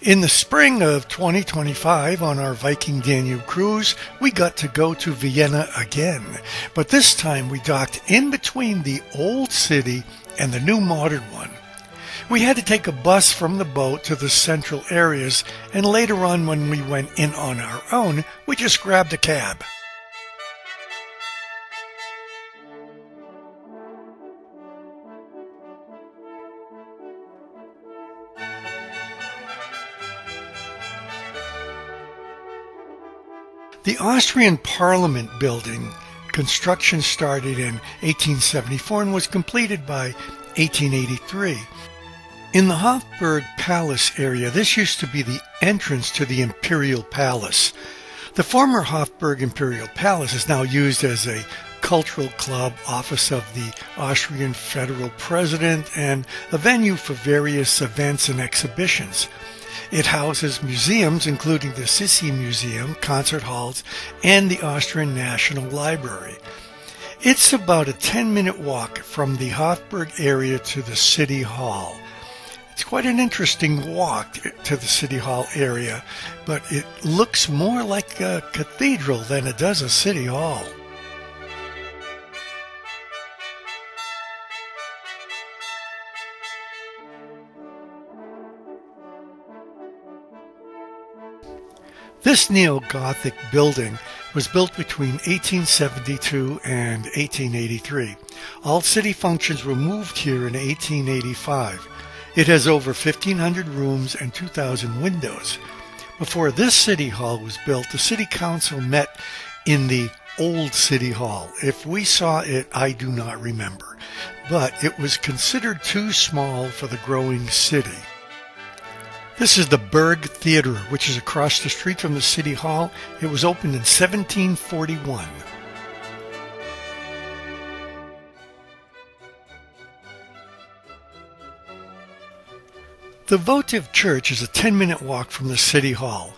In the spring of 2025 on our Viking Danube cruise, we got to go to Vienna again, but this time we docked in between the old city and the new modern one. We had to take a bus from the boat to the central areas, and later on when we went in on our own, we just grabbed a cab. The Austrian Parliament building construction started in 1874 and was completed by 1883. In the Hofburg Palace area, this used to be the entrance to the Imperial Palace. The former Hofburg Imperial Palace is now used as a cultural club, office of the Austrian Federal President, and a venue for various events and exhibitions. It houses museums, including the Sissi Museum, concert halls, and the Austrian National Library. It's about a 10-minute walk from the Hofburg area to the City Hall. It's quite an interesting walk to the City Hall area, but it looks more like a cathedral than it does a city hall. This neo-Gothic building was built between 1872 and 1883. All city functions were moved here in 1885. It has over 1,500 rooms and 2,000 windows. Before this city hall was built, the city council met in the old city hall. If we saw it, I do not remember, but it was considered too small for the growing city. This is the Berg Theater, which is across the street from the City Hall. It was opened in 1741. The Votive Church is a 10-minute walk from the City Hall.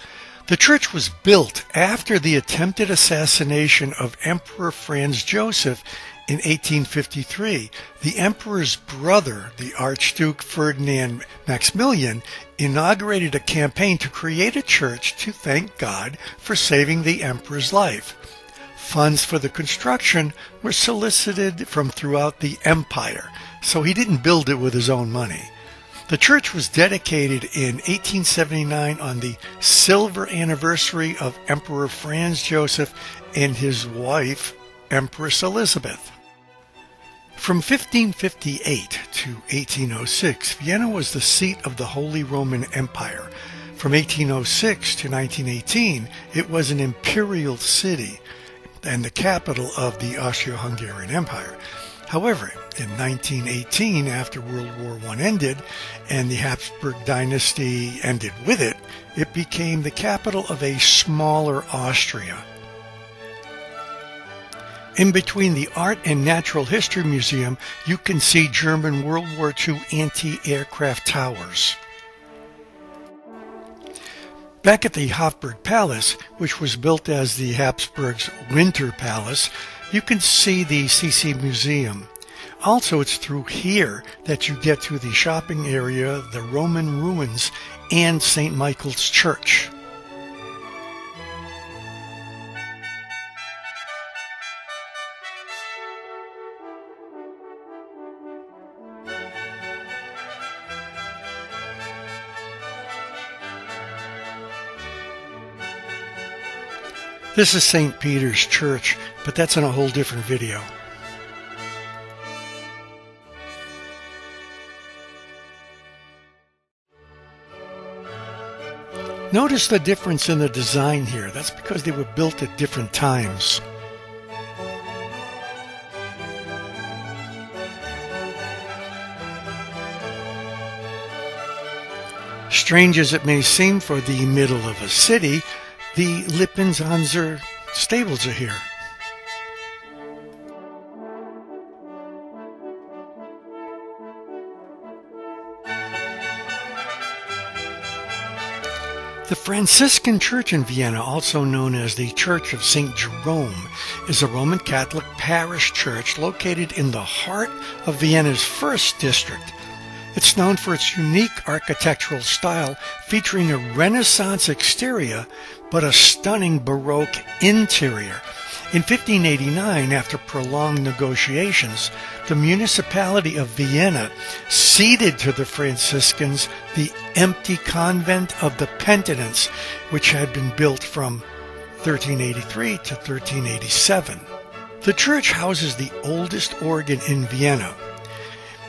The church was built after the attempted assassination of Emperor Franz Joseph in 1853. The emperor's brother, the Archduke Ferdinand Maximilian, inaugurated a campaign to create a church to thank God for saving the emperor's life. Funds for the construction were solicited from throughout the empire, so he didn't build it with his own money. The church was dedicated in 1879 on the silver anniversary of Emperor Franz Joseph and his wife, Empress Elizabeth. From 1558 to 1806, Vienna was the seat of the Holy Roman Empire. From 1806 to 1918, it was an imperial city and the capital of the Austro-Hungarian Empire. However, in 1918, after World War I ended and the Habsburg dynasty ended with it, it became the capital of a smaller Austria. In between the Art and Natural History Museum, you can see German World War II anti-aircraft towers. Back at the Hofburg Palace, which was built as the Habsburgs' Winter Palace, you can see the Sissi Museum. Also, it's through here that you get to the shopping area, the Roman ruins, and St. Michael's Church. This is St. Peter's Church, but that's in a whole different video. Notice the difference in the design here. That's because they were built at different times. Strange as it may seem for the middle of a city, the Lippens-Hanser stables are here. The Franciscan Church in Vienna, also known as the Church of St. Jerome, is a Roman Catholic parish church located in the heart of Vienna's first district. It's known for its unique architectural style, featuring a Renaissance exterior but a stunning Baroque interior. In 1589, after prolonged negotiations, the municipality of Vienna ceded to the Franciscans the empty convent of the Penitents, which had been built from 1383 to 1387. The church houses the oldest organ in Vienna.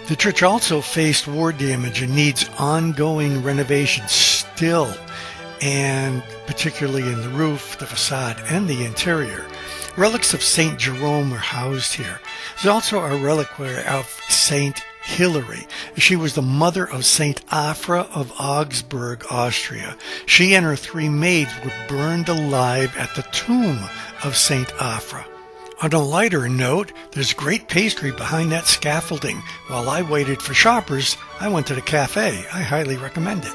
The church also faced war damage and needs ongoing renovation still, and particularly in the roof, the facade, and the interior. Relics of St. Jerome are housed here. There's also a reliquary of St. Hilary. She was the mother of St. Afra of Augsburg, Austria. She and her 3 maids were burned alive at the tomb of St. Afra. On a lighter note, there's great pastry behind that scaffolding. While I waited for shoppers, I went to the cafe. I highly recommend it.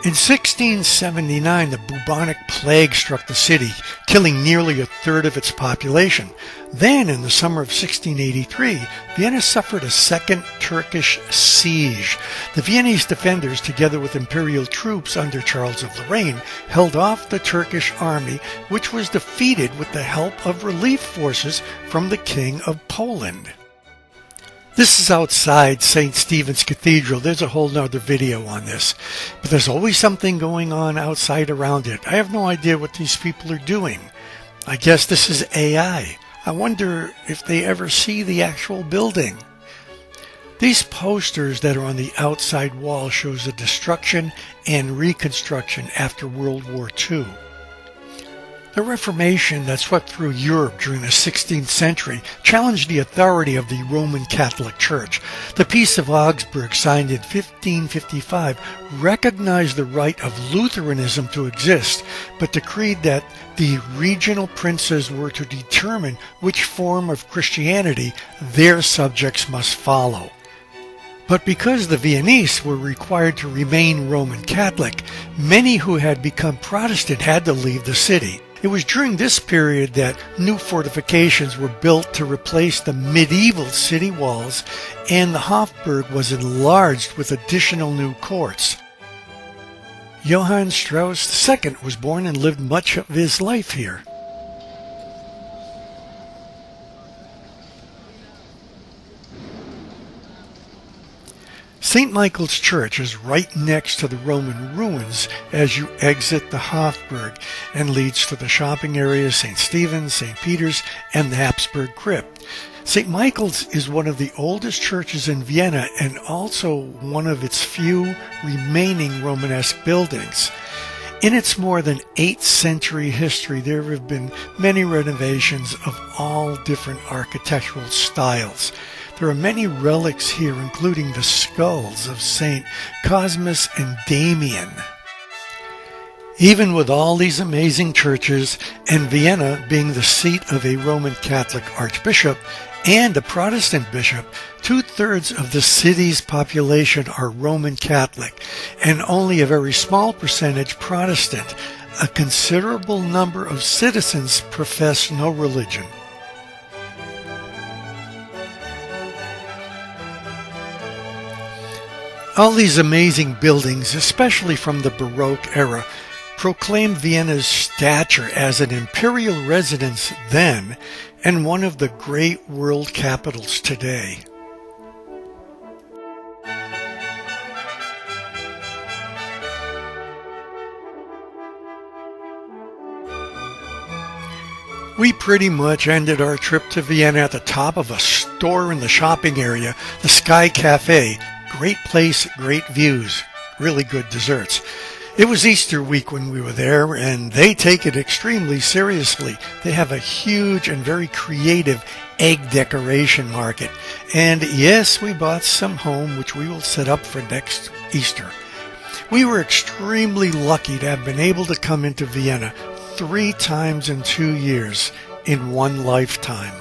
In 1679, the bubonic plague struck the city, killing nearly a third of its population. Then, in the summer of 1683, Vienna suffered a second Turkish siege. The Viennese defenders, together with imperial troops under Charles of Lorraine, held off the Turkish army, which was defeated with the help of relief forces from the King of Poland. This is outside St. Stephen's Cathedral. There's a whole nother video on this. But there's always something going on outside around it. I have no idea what these people are doing. I guess this is AI. I wonder if they ever see the actual building. These posters that are on the outside wall shows the destruction and reconstruction after World War II. The Reformation that swept through Europe during the 16th century challenged the authority of the Roman Catholic Church. The Peace of Augsburg, signed in 1555, recognized the right of Lutheranism to exist, but decreed that the regional princes were to determine which form of Christianity their subjects must follow. But because the Viennese were required to remain Roman Catholic, many who had become Protestant had to leave the city. It was during this period that new fortifications were built to replace the medieval city walls, and the Hofburg was enlarged with additional new courts. Johann Strauss II was born and lived much of his life here. St. Michael's Church is right next to the Roman ruins as you exit the Hofburg and leads to the shopping areas St. Stephen's, St. Peter's, and the Habsburg Crypt. St. Michael's is one of the oldest churches in Vienna and also one of its few remaining Romanesque buildings. In its more than 8th century history, there have been many renovations of all different architectural styles. There are many relics here, including the skulls of St. Cosmas and Damian. Even with all these amazing churches, and Vienna being the seat of a Roman Catholic archbishop and a Protestant bishop, 2/3 of the city's population are Roman Catholic, and only a very small percentage Protestant. A considerable number of citizens profess no religion. All these amazing buildings, especially from the Baroque era, proclaim Vienna's stature as an imperial residence then and one of the great world capitals today. We pretty much ended our trip to Vienna at the top of a store in the shopping area, the Sky Cafe. Great place, great views, really good desserts. It was Easter week when we were there, and they take it extremely seriously. They have a huge and very creative egg decoration market. And yes, we bought some home, which we will set up for next Easter. We were extremely lucky to have been able to come into Vienna 3 times in 2 years in one lifetime.